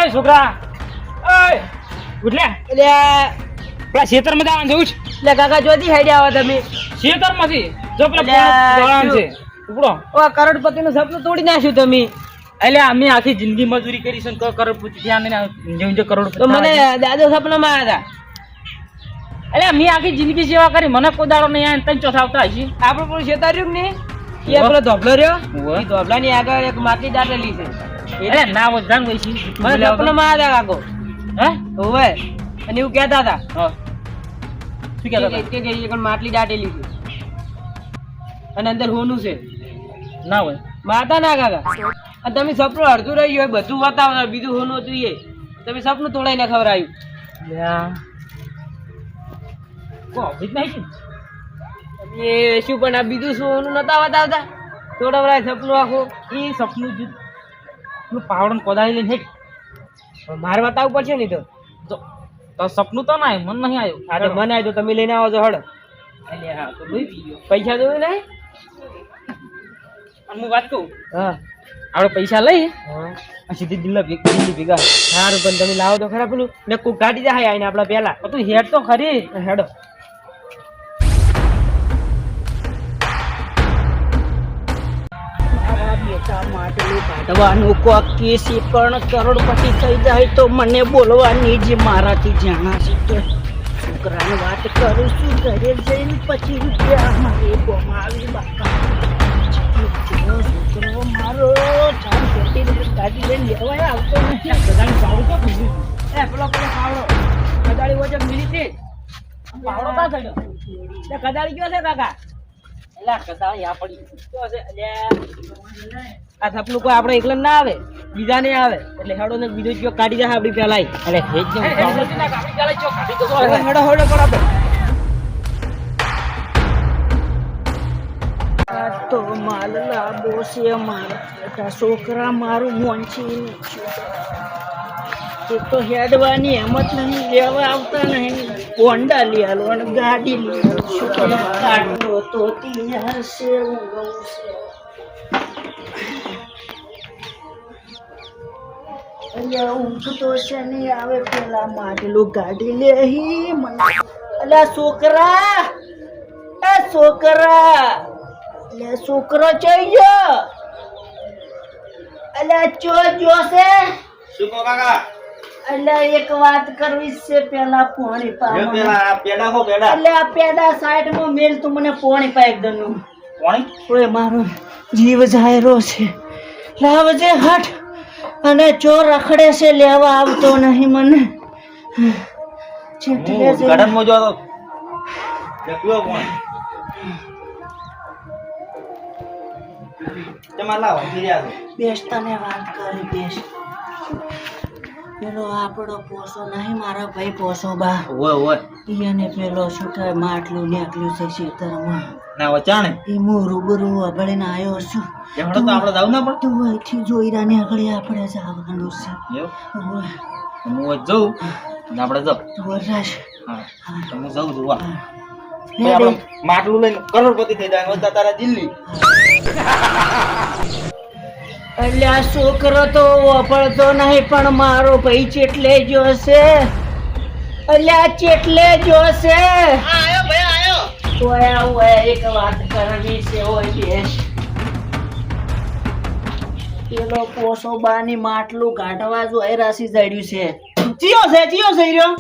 એ છોકરા ઓય ઉઠ લે પેલા ખેતરમાં જવાનું જવું છે એટલે કાકા જોતી હેડે આવો તમે ખેતરમાંથી જો પેલા દોડાણ છે ઉપડો ઓ કરોડપતિ નું સપનું તોડી નાખ્યું તમે એટલે અમે આખી જિંદગી મજૂરી કરી છે કરોડપતિ થયા ને જે કરોડપતિ તો મને દાદો સપનામાં આવ્યા હતા એટલે મેં આખી જિંદગી સેવા કરી મને કોઈ દાડો નહીં આવે તને ચોથા આવતા હજી આપણે પણ શેતા રહ્યું ને એ પેલો ધોબલો રહ્યો ઉવ્વ. એ ધોબલા ની આગળ એક માટલી દાટેલી છે એટલે ના વધારે વૈસી મને સપનામાં આવ્યા કાકો હે હોવે અને એવું કહેતા હતા હા શું કહેતા હતા? કે એક માટલી દાટેલી છે અને અંદર હોનું છે ના હોય માતા ના કાકા અને તમે સપનું અડધું રહી ગયું હોય બધું બતાવો બીજું હોનું જોઈએ તમે સપનું તોડાઈને ખવડાવ્યું કોવિડ નહીં એ શું પણ આ બીજું શું હોનું નતા બતાવતા તોડવરાય સપનું આખું એ સપનું જ પેલું પાવડન કોદાળી લઈને હેઠ મારે બતાવવું પડશે ને તો સપનું તો ના મન નહીં આવ્યું આ તો મને આવ્યો તમે લઈને આવો છો હડ એટલે હા તો લઈ ગયો પૈસા દો ને અને હું વાત કહું હા આપણે પૈસા લઈ અને સીધી દિલ્હી ભેગા સારું પણ તમે લાવો તો ખરા પેલું ને કોક ગાડી જાય આવીને આપડા પેલા તું હેડ તો ખરી હેડો કાઢવાનું કોક કેસી પણ કરોડપતિ થઈ જાય તો મને બોલવાની જે મારાથી જાણાશે તો છોકરાની વાત કરું છું ઘરે જઈને પછી રૂપિયા મારે ગમાવી બાપા છોકરો મારો ચાર ખોટી રીતે ગાડી લઈને લેવાય આવતો નથી બધાને સારું તો બીજું એ પેલો પાવડો કદાળી વજન મિલી હતી પાવડો કા થયો કદાળી કયો છે કાકા એટલે કદાળી આ પડી કયો છે અલ્યા આ સપનું કોઈ આપણે એકલા ના આવે બીજા ને આવે એટલે હેડો ને બીજો કયો કાઢી જાય આપડી પેલા એટલે હેજ ને હેડો હેડો પણ આપણે તો માલ લાંબો છે મારા બેટા છોકરા મારું મોંચી એ તો હેડવાની હેમત નહીં લેવા આવતા નહીં હોન્ડા લઈ આલો અને ગાડી લઈ આલો શું કાઢો તો તૈયાર છે ઊંઘવું છે અલ્યા ઊંઘ તો છે નહીં આવે પેલા માટલું ગાડી લે મને અલ્યા છોકરા એ છોકરા અલ્યા છોકરો ચઈ ગયો અલ્યા ચો જોશે શું કહો કાકા અલ્યા એક વાત કરવી છે પેલા પોણી પાવા પેલા પેડા હો પેડા અલ્યા પેડા સાઈડ માં મેલ તું મને પોણી પાઈ દનું કોણી ઓય મારો જીવ જાયરો છે લાવજે હટ અને ચોર રખડે છે લેવા આવતો નહીં મને ચેટલે હું ગાર્ડન માં જો તો પીવો કોણ તમાર લાવો ફિર્યા છે બેસ તને વાત કરી બેસ પેલો આપણો પોસો નહીં મારા ભાઈ પોસો બા ઓય ઓય એને પેલો શું કહે માટલું નીકળ્યું છે ખેતરમાં ના વચાણે એ હું રૂબરૂ અભળીને આવ્યો છું એમણે તો આપણે જાવ ના પણ તું અહીંથી જોઈરા ને આગળ આપણે જવાનું છે એવું ઓય, હું જઉં ને આપણે જાવ તું વરરાશ. હા તો હું જાઉં છું વાહ લે આપણે દે. માટલું લઈને કરોડપતિ થઈ જાય વચ્ચે તારા દિલ્હી એટલે આ છોકરો તો વપડતો નહીં પણ મારો ભાઈ ચેટલે જોશે એટલે આ ચેટલે જોશે આયો ભાઈ આયો ઓય ઓય એક વાત કરવી છે ઓય બેસ પેલો પોસો બાની માટલું કાઢવા જો એ રાશી જડ્યું છે ચિયો છે રહ્યો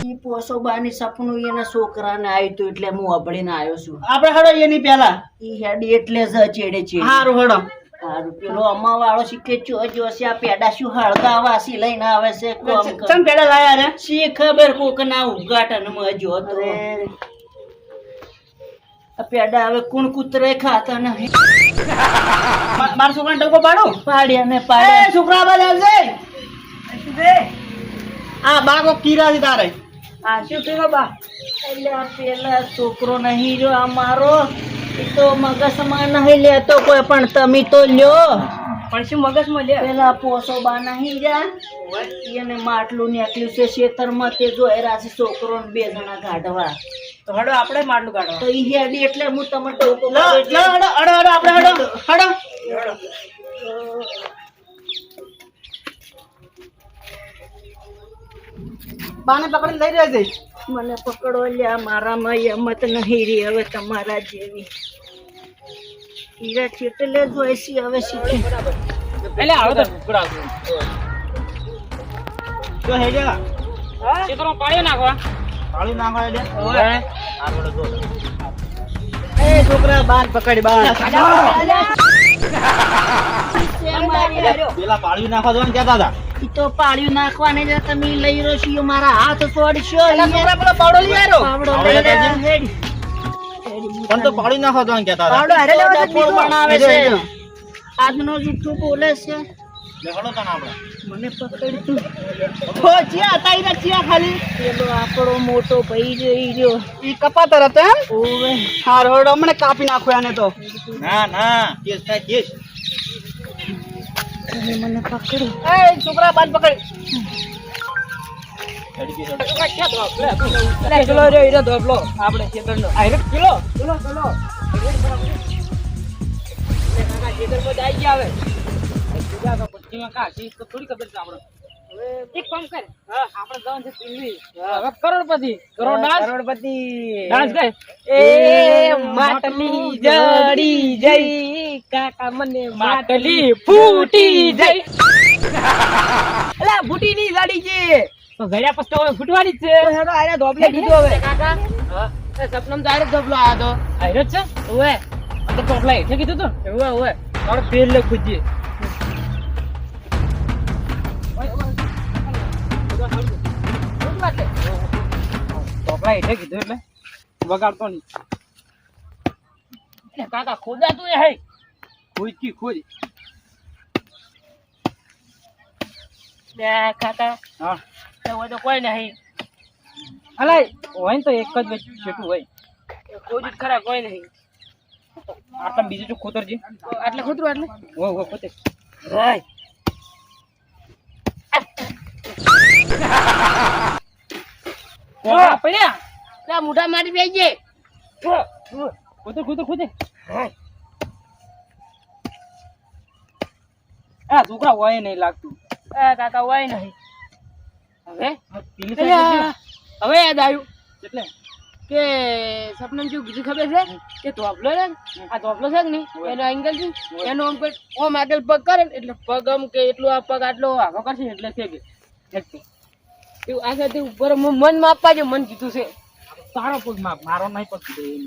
ઈ પોસો બાની સપનું એના છોકરાને આવ્યું તું એટલે હું અભળીને આવ્યો છું આપણે હડો એની પેલા ઈ હેડી એટલે જ ચેડે છે હારું હડો હારું પેલો અમા વાળો શીખે જોશે આ પેડા શું હળગા વાસી લઈને આવે છે કોમ કર. ચમ પેડા લાયા રે શી ખબર કોક ના ઉદ્ઘાટનમાં જો તો આ પેડા હવે કોણ કૂતરે ખાતા નહીં મારા છોકરાને ટકો પાડો પાડ્યા ને એ પાડ્યા છોકરા બાદ આવજે આ બાગો કીરા છે તારે આ શું થયું બા એટલે આ પેલા છોકરો નહીં જો આ મારો એ તો મગજમાં નહીં લેતો કોઈ પણ તમે તો લ્યો પણ શું મગજમાં લે પેલા પોસો બા નહીં જા એને માટલું નીકળ્યું છે ખેતરમાં તે જો રાશિ છોકરો ને 2 જણા કાઢવા તો હડો આપણે માટલું કાઢવા તો ઈ હેડી એટલે હું તમને ટોકો લો લો હડો હડો હડો આપણે હડો હડો બાને પકડીને લઈ રહ્યા છે. મને પકડો લ્યા, મારામાં હિંમત નહીં રહી હવે તમારા જેવી. હીરા ચેટલે જ હોય છે હવે શીખે. એટલે હવે તો ટુકડા જો હે જા. ખેતરમાં પાણી નાખવા. પાળી નાખો એટલે. ઓવે. આગળ જો. એ છોકરા બાન પકડી બાન. પેલા પાળી નાખવા જવાનું કહેતા હતા. ઈ તો પાડ્યું નાખવાને જ તમે લઈ રહ્યો છો, મારા હાથ છોડશો. પેલા છોકરા પેલો પાવડો લઈ આવ્યો. પાવડો પાવડો લઈ લેતા લે, હેડ. પણ તો પાળી નાખવા જવાનું કહેતા હતા. પાવડો હારે લેવા ડફોળ બીજો બનાવે બનાવે છે. છે. આજનો જૂઠું બોલે છે. લે હળો તને આપણે. મને પકડી તું. હો ચિયા હતા ઈના ચિયા ખાલી. પેલો આપણો મોટો ભાઈ જોઈ રહ્યો. ઈ કપાતર હતો એમ. ઓવે. હાર હળો અમને કાપી નાખો એને તો. ના ના કેસ થાય કેસ. તમે મને પકડો. એ છોકરા બાન પકડ. ચલો રે હીરો ધોપલો આપણે ખેતરનો આયરે કિલો. ચલો ચલો કાકા ખેતરમાં જાય ગયા હવે બીજા તો પટ્ટીમાં કાઢી તો થોડી ખબર છે આપણે. એક કામ કર. આપણે જવાનું છે દિલ્હી. હવે કરોડપતિ. કરોડપતિ ડાન્સ કર. એ માટલી જડી જઈ કાકા મને માટલી ફૂટી જઈ. એલા ફૂટી ની જડી છે તો ઘડિયા પછી તો હવે ફૂટવાની જ છે. તો હેડો આરે ધોપલે દીધો હવે કાકા એ સપનમ ડાયરેક્ટ ધોપલો આયો તો આયરે જ છે. ઓવે આ તો ટોપલા હેઠે કીધું તું. ઓવે ઓવે આપણે પેર લે ખુજીએ. ટોપલા હેઠે કીધું એટલે વગાડતો નહીં. એ કાકા ખોદા તું એ હે ખોદ કી ખોદ. કાકા હા તો તો કોઈ નહીં અલાય હોય ને તો એક જ છેટું હોય. કોઈ જ ખરા કોઈ નહીં આટલા બીજું જો ખોતરજી. આટલે ખોતરું આટલે ઓ ખોતે. હાય કોકા પડ્યા. લા મુઠા મારી બેજે ખોતર ખોતર ખોતે. આ છોકરા હોય નહીં લાગતું. એ કાકા હોય નહીં હવે પેલી સાઈડ હવે યાદ આવ્યું એટલે કે સપનમ શું કીધું ખબર છે કે ધોપલો છે ને આ ધોપલો છે કે નહીં એનો એંગલ છે એનો આમ કોઈ ઓમ આગળ પગ કરે ને એટલે પગ આમ કે એટલું આ પગ આટલો આગો કરશે ને એટલે છે કે એવું આગળથી ઉપર મન માપવા જો મન કીધું છે તારો પગ મારો નહીં પગ કીધું.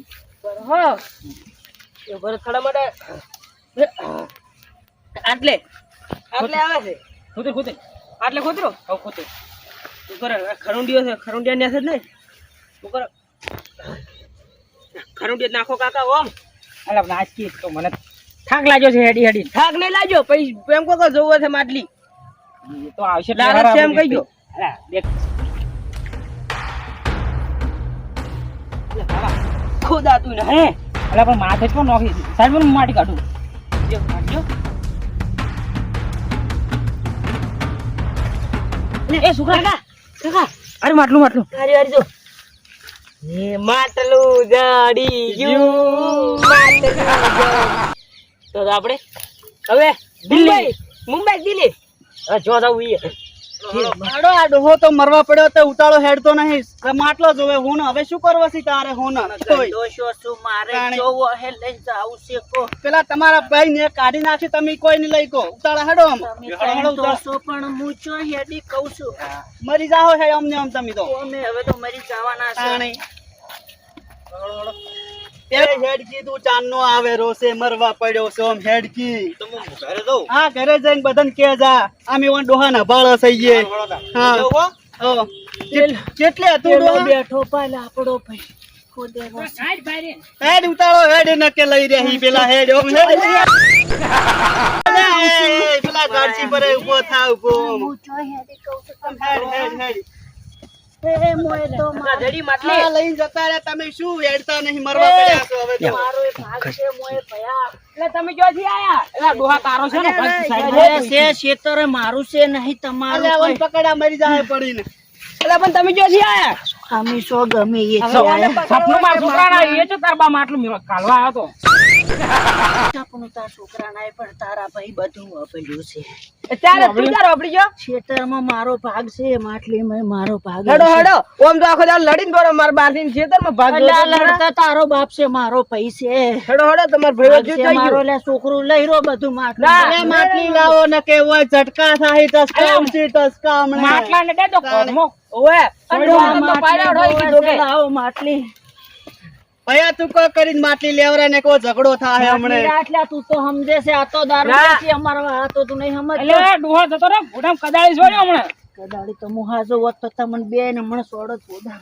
હા એ ભરત ખડા માટે આટલે આટલે આવે છે ખોતર ખોતર. આટલે ખોતરો હવે ખોતર. ઉપર ખરુંડિયો છે ખરુંડિયા ને છે જ નહીં ઉપર ખરુંડિયા નાખો કાકા ઓમ અલા નાચી તો મને થાક લાગ્યો છે હેડી હેડી. થાક નહીં લાગ્યો પછી એમ કહો જોવો છે માટલી એ તો આવશે એટલે લાલચ છે એમ હારા કહીજો. અલા દેખ ખોદાતું ને હે અલા પણ માથે પણ નોખી સાઈડ માં માટી કાઢું. જો કાઢજો એ છોકરા કાકા અરે માટલું માટલું. હારી હારી જો એ માટલું જડી ગયું માટલું જડી. તો આપણે હવે દિલ્હી મુંબઈ દિલ્હી જો જાવ આડો આ ડોહો તો મરવા પડ્યો તો ઉતાળો હેડતો નહીં. માટલો જોવે હું હવે શું કરવા છે તારે હું દોષો શું મારે જોવો હે લઈને જાવું છે કો. પેલા તમારા ભાઈ ને કાઢી નાખી તમે કોઈ નહીં લઈ કો ઉતાળા હેડો આમ. તમે હળો હળો ઉતાળો. દોષો પણ હું ચો હેડી કહું છું. મરી જાઓ હે અમને આમ તમે તો અમે હવે તો મરી જવાના છે. તાણી. એ હેડકી તું ચાંદનો આવે રોસે મરવા પડ્યો છે આમ હેડકી. હા ઘરે જઈને બધાને કે જા આમ એવા ડોહાના બાળા થઈએ. હા ઓ કેટલે તું પેલો ડોહા બેઠો પાલ આપણો ભાઈ ખોદે રો. સાઈડ ભાઈ રે. હેડ ઉતાળો હેડ ન કે લઈ રહી પેલા હેડ ઓમ હેડ એ પેલા ગાડી પર ઉભો થા ઉભો હું ચો હેડી કહું છું. હેડ હેડ હેડ એ મોય તો જડી માટલી આ લઈને જતા રહ્યા તમે શું હેડતા નહીં મરવા પડ્યા છો હવે તો. મારો એક ભાગ છે મોય ભયા. એટલે તમે ક્યાંથી આયા એલા ડોહા તારો છે ને ભાઈ સાઈડ અરે છે ખેતર મારું છે નહીં તમારું. અલ્યા વન પકડા મરી જાય પડીને. એટલે પણ તમે ક્યાંથી આયા અમે સો ગમે એ છે. સપનું માં છોકરા ના એ છે તાર બા માટલું કાલવા આવ્યો તો. આપણું તાર છોકરા નાય પણ તારા ભાઈ બધું વાપર્યું છે. ત્યારે તું તારો આપડી ગયો ખેતરમાં મારો ભાગ છે, માટલીમાં મારો ભાગ હેડો છે. હેડો ઓમ તો આખો દાડો લડીને દોડો માર બારથી ખેતરમાં ભાગ અલા, લડતા તારો બાપ છે, મારો ભાઈ છે. હેડો હેડો તમાર ભાઈઓ ભાગ જે છે થઈ મારો, ગયું લે છોકરું લઈ રહ્યો બધું માટલું. ના, અરે માટલી લાવો ને કે ઓય ઝટકા થાય ટસકા ઉમસી ટસકા હમણાં. માટલા ને દે તો ઘરમાં. ઓવે અને છોડ્યો આ ડોહાને તો પાડ્યા માટલી હોય કીધું કે લાવો માટલી. ભયા તું કો કરીને માટલી લેવરા ને કો ઝઘડો થાય હમણે. માટલી આટલા તું તો સમજે છે, આ તો દારૂ ના. છે અમારો, આ તો તું નહીં સમજતો. એટલે ડોહા જતો રે ભૂડામ કદાળી છોડ્યો હમણાં. કદાળી તો મુહાજો હોત તો તમને બે ને હમણાં સોડ જ પોદા.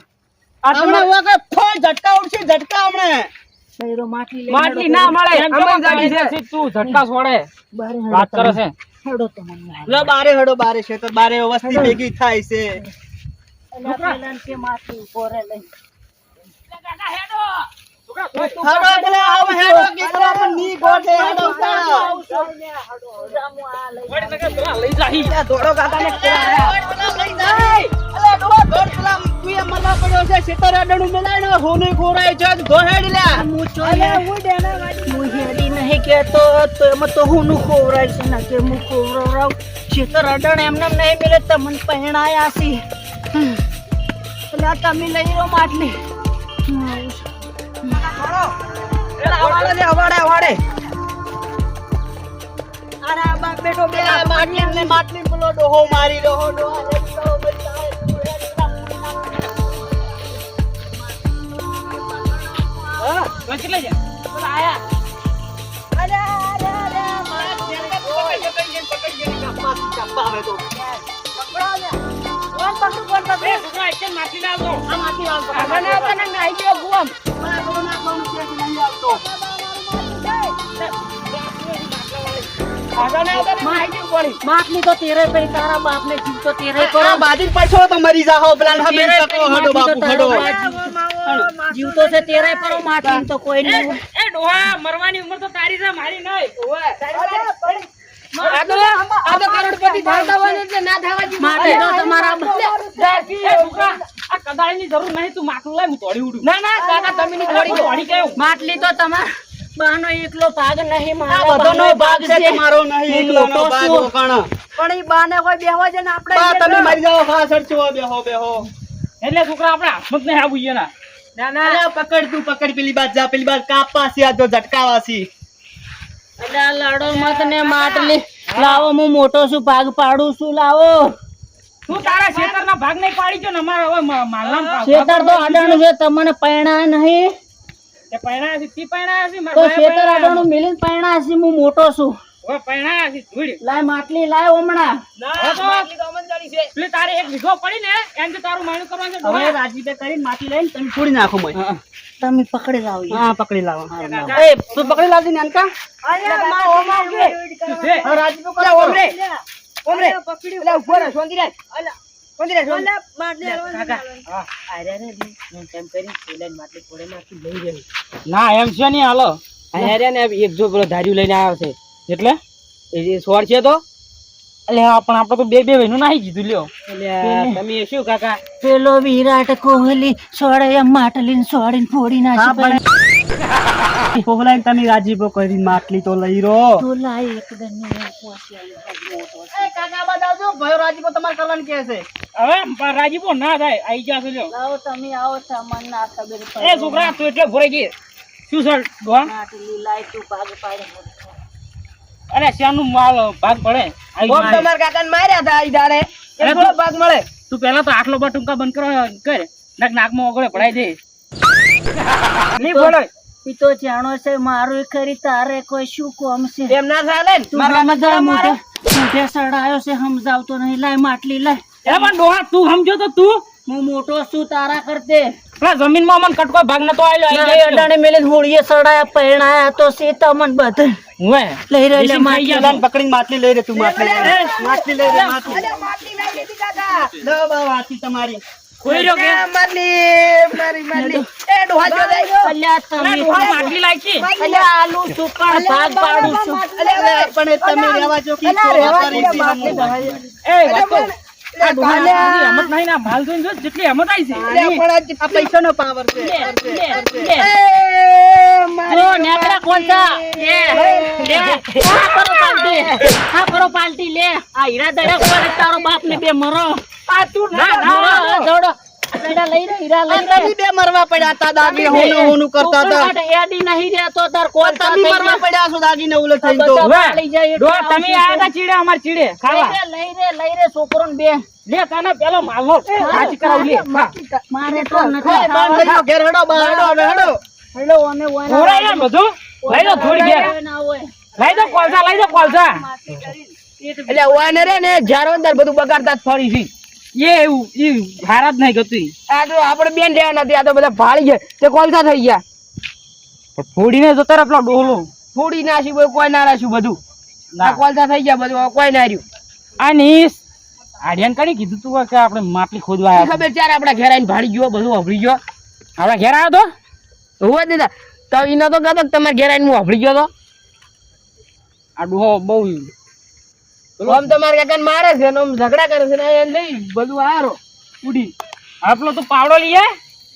હમણાં વગર ફોય ઝટકા ઉડશે ઝટકા હમણે. લઈ રહ્યો માટલી લઈને માટલી હેડો ના મળે એમ અમે કેમ ગાડી છે ગાડી તું ઝટકા છોડે બારે હેડો વાત કરે તમે. છે. હેડો તમને. લો બારે હડો બારે છે તો બારે વસ્તી ભેગી થાય છે. અલા, પેલાને કે માટલી ઉભો રે લઈને. હડો પેલા આવ હેડો કે ખરા ની ગોઠે હડો ઉતારો. લઈ જાહી. દોડો કાકાને પેલા લઈ જાય. અલે ડોહા દોડ પેલા તુએ મલા પડ્યો છે સિતર અડણું મેલાય ને હોને ગોરાય છે ધો હેડ લ્યા. હું હેડી નહીં કહેતો તો એમાં તો હું નું ખોવરાય છે ના કે હું ખોવરાવ છેતર અડણ એમને નહીં મિલે તમને પહેણાયા છે. એટલે આ તમે લઈ રહ્યો માટલી. અવાડે લે અવાડે અવાડે અરે આ બાપ બેટો બે પેલા માટલી ને માટલી પેલો ડોહો મારી ડોહો ડોહા લેતો બચાય. કેટલે છે? આયા. ચપ્પા હવે તો. કોણ પકડું કોણ પકડું? એ છોકરા એક જ માટલી ના આવતો. આ માટલી વાળો પકડ. આગળ આવતા ને નાઈ ગયો ગુવામ પેલા ડોહો નાખવાનું છે કે નહીં આવતો. આગળ આવતા ને નાઈ ગયો પડી માટલી તો તેરે પડી, તારા બાપ ને જીવ તો તેરે કરો. આ બાજી પડશો તો મરી જાહો પેલા ના બેન તકો હડો બાપુ હડો. જીવ તો છે તેરે પરો, માટલી તો કોઈ નહીં. એ ડોહા મરવાની ઉંમર તો તારી છે મારી નહીં. આ તો કરોડપતિ થતા હોય ને એટલે ના થવા દીધું. માટલી તો તમારા એ છોકરા, આ કદાળની જરૂર નહીં, તું માટલું લાય, હું તોડી ઉડું. ના ના કાકા તમે ની થોડી થોડી તોડી કેવું? માટલી તો તમારા બાનો એકલો ભાગ નહીં, આ મારો બધાનો બાનો ભાગ છે તમારો નહીં એકલાનો મોટો ભાગ છું. ઓકાણો. પણ ઈ બાને કોઈ બેહવા છે ને આપણે બા તમે મરી જાઓ ફાસડ છો બેહો બેહો. એટલે છોકરા આપણે હાથમાં જ નહીં આવું ઈયે ના. ના અલે પકડ તું પકડ પેલી બાદ જા પેલી બાદ કાપા છે આ જો ઝટકાવાસી. એટલે આ લડો મત ને માટલી લાવો, હું મોટો છું, ભાગ પાડું છું, લાવો. તું તારા ખેતરના ભાગ નહીં પાડી ગયો ને અમારે હવે માલના શેતર તો અડાણું છે, તમને પૈણા નહીં તે પૈણાયા છે, તી પૈણાયા છે, મારા તો ભાઈએ શેતર પૈણાયા. અડાણું મિલીને પૈણા છે, હું મોટો છું. હવે પૈણાયા છે, ધૂળ. લાય માટલી લાય હમણાં. હવે તો પેલી તારે એક વીઘો પડી ને એમ તારું માયણું કરવાનું છે હવે ડોહા. રાજીબે કરીને માટી લઈને તમે છોડી નાખો મય. તમે પકડી લાવો ઈ. હા પકડી લાવો. કાકા. એ તું પકડી લાવજે ને અનકા. તું છે. હા રાજીબો કરો ઓમરે. ઓમરે એટલે ઉભો રહે શાંતિ રાખ શાંતિ રાખ કાકા આર્યા ને હું તેમ કરી પેલા માટલી ફોડે નાખી લઈ રહી. ના એમ છે નહીં હાલો. અહીંયા ને એક જો પેલો ધાર્યું લઈને આવ્યો છે એટલે એ જે સોળ છે તો એટલે હા પણ આપણે તો બે વહીનું નાહી કીધું લ્યો. એટલે તમે શું કાકા પેલો વિરાટ કોહલી સોડે એમ માટલી સોડીને ફોડી નાખી. પોગલાઈને તમે રાજીબો કરીને માટલી તો લઈ રો. તો લાય એકદમ ને એમ પહોંચી આવ્યો. એ કાકા બતાવજો ભયો રાજીબો તમારે કરવાનું કે છે. હવે રાજીપો ના થાય આઈ જશે લ્યો. લાવો તમે આવો તમને ના ખબર પડે. એ છોકરા તું એટલે ભોરાઈ ગઈ શું સર ડોહા? માટલી લાય તું ભાગ પાડે. અરે શ્યામનું માલ ભાગ પડે આઈ ઓમ જાય. તમારા કાકાને માર્યા હતા ઈ દાડે અરે એ થોડો ભાગ મળે તું પેલા તો આટલો બા ટૂંકા બંધ કર નાકમાં ઓગળે પડાઈ દે. નહીં બોલો ઈ તો જાણો છે મારું ખરી, તારે કોઈ શું કોમ છે? એમ ના ચાલે ને તું મારા સમજાવ, કાકા મોઢે સડાયો છે, સમજાવતો નહીં. લાય માટલી લાય. એ પણ ડોહા તું સમજો તો તું હું મોટો છું તારા કરતે. પેલા જમીનમાં મને કટકો ભાગ નતો આવેલો આઈ ના, જાય અડાણે મેલીને હોળીએ સડાયા પૈણાયા તો છે તમન બધે હુંએ. લઈ રહ્યો બેસીને ખાઈ માટલી. ગયા પેલાને પકડીને માટલી લઈ રે તું માટલી લઈ રે. માટલી લઈ રે માટલી. માટલી લઈ લીધી કાકા લો બા વાતી તમારી. કોઈ રહ્યો કે માટલી એ ડોહા જો દઈ અલ્યા અરે તમે ડોહા માટલી લાગી અલ્યા આલુ સુકણ ભાગ પાડું છું. અરે પણ એ તમે રહેવા જો કે રહેવા કરી દે, હતી માટલી હમણાં. એ વાતો આ ડોહાની હિંમત નહીં ના માલ જોઈને જો જેટલી હિંમત આવી છે. આ પૈસાનો પાવર છે. લે, લે, લે. જો નેકળા કોલસા લે લે આ કરો પાલટી લે આ હીરા દયા પર તારો બાપ ને બે મરો આ તું ના જોડો દડા લઈ રે હીરા લઈ રે તમે બે મરવા પડ્યા તા દાગી હોનું હોનું કરતા હતા એડી નહીં રહેતો તાર કોલસા તમે મરવા પડ્યા છો દાગીને ઉલટ થઈને તો લઈ જાય ડો તમે આયા તા ચીડે અમાર ચીડે ખાવા લઈ રે છોકરો ને બે લે તને પેલો માલો સાચી કરાવ લે મારે તો નથી બંધ થઈ ગયો ઘેર હેડો બહાર હેડો હવે હેડો હેલો ઓને ઓને ઓરા યાર બધું લઈ દો થોડી ઘેર ના હોય લઈ દો કોલસા એટલે ઓને રે ને જારો અંદર બધું બગાડતા જ ફરી છે એ એવું ઈ હારા જ નહીં ગતી આ તો આપણે બેન રહ્યા નથી આ તો બધા ભાળી ગયા તે કોલસા થઈ ગયા પણ ફોડીને જતો રે પેલો ડોહલો ફોડી નાસી કોઈ ના રાખ્યું બધું ના. આ કોલસા થઈ ગયા બધું હવે કોઈ ના રહ્યું આ નીસ આડિયાન કઈ કીધું તું કે આપણે માટલી ખોદવા ઈ આવ્યા ખબર ચાર આપડા ઘેર આવીને ભાળી ગયો બધું વાપરી ગયો આપણા ઘેર આવ્યો તો હોવા દીધા તો ઈનો તો કહેતો કે તમારે ઘેર આવીને હું વાપરી ગયો તો આ ડોહો બહુ આમ તમારે કાકાને મારે છે ને આમ ઝઘડા કરે છે ને એને લઈ બધું હારો ઉડી આપણો તો પાવડો લઈએ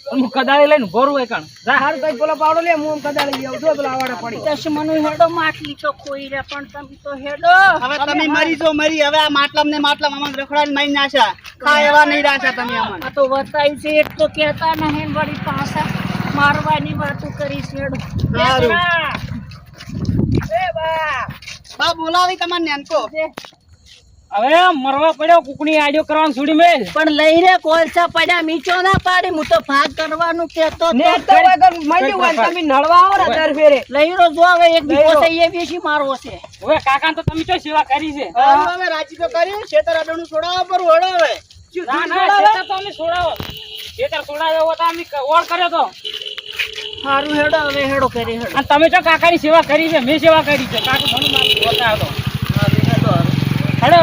અને હું કદાળી લઈને ભરું હોય કણ જા હાર કઈ પેલો પાવડો લે હું આમ કદાળી લઈ આવું જો પેલા આવાડે પડી દશમનો હેડો માટલી તો કોઈ રે પણ તમે તો હેડો હવે તમે મરી જો મરી હવે આ માટલામ ને માટલામ અમન રખડાઈને મારી નાશા ખા એવા નહીં રાખ્યા તમે અમન આ તો વતાઈ છે એક તો કહેતા નહીં વળી પાછા મારવાની વાતો કરી છે હેડો સારું બા બોલાવી તમાર નેનકો હવે મરવા પડ્યો કુકણી આડિયો કરવાનું છોડી મેલ પણ લઈ રે કોલસા પડ્યા મીચો ના પાડી હું તો ભાગ કરવાનું કેતો ને તો વગર મળી હોય ને તમે નળવા આવો ને દર ફેરે લઈ રો જો હવે એક દીવો છે એ બેસી મારવો છે હવે કાકા તો તમે તો સેવા કરી છે હવે રાજી તો કર્યું ખેતર અડણું છોડાવવા પર વળો હવે ના ના ખેતર તો અમે છોડાવો ખેતર છોડાવ્યો તો અમે ઓળ કર્યો તો સારું હેડો હવે હેડો કરી હેડો અને તમે તો કાકાની સેવા કરી છે મેં સેવા કરી છે કાકો ઘણું મારું બતાવ્યો હેડો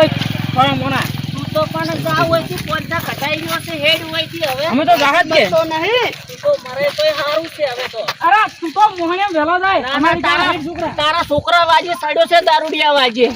થોડા મોના તું તો પણ જાવ હોય છે કોલસા કટાઈ ગયો છે હેડ હોય છે હવે અમે તો જાહત છે તો નહીં તું તો મરે તોય સારું છે હવે તો અરે તું તો મોહને વેલો જાય ના, અમારી તારા તારા છોકરા તારા છોકરા વાજે સાડ્યો છે દારૂડિયા વાજે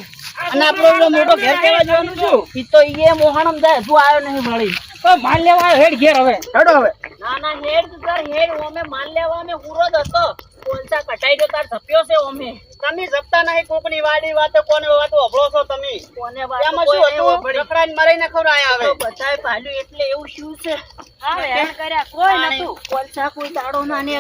અને આપણો એવો મોટો ઘેર કેવા જવાનું છું ઈ તો ઈએ મોહણમ જાય તું આવ્યો નહીં મળી તો માલ લેવા આવ્યો હેડ ઘેર હવે હેડો હવે ના હેડ કર હેડ ઓમે માલ લેવા અમે પૂરો જ હતો કોલસા કટાઈ ગયો તાર ધપ્યો છે ઓમે તમે જપતા નહીં કોકની વાડી વાતો કોને વાતો અભળો છો તમે કોને એમાં શું હતું રખડાઈને મરાઈને ખવડાયા આવે બધાય ભાલ્યું એટલે એવું શું છે આવે હેડ કર્યા કોઈ નતું કોલસા કોઈ દાડો ના ને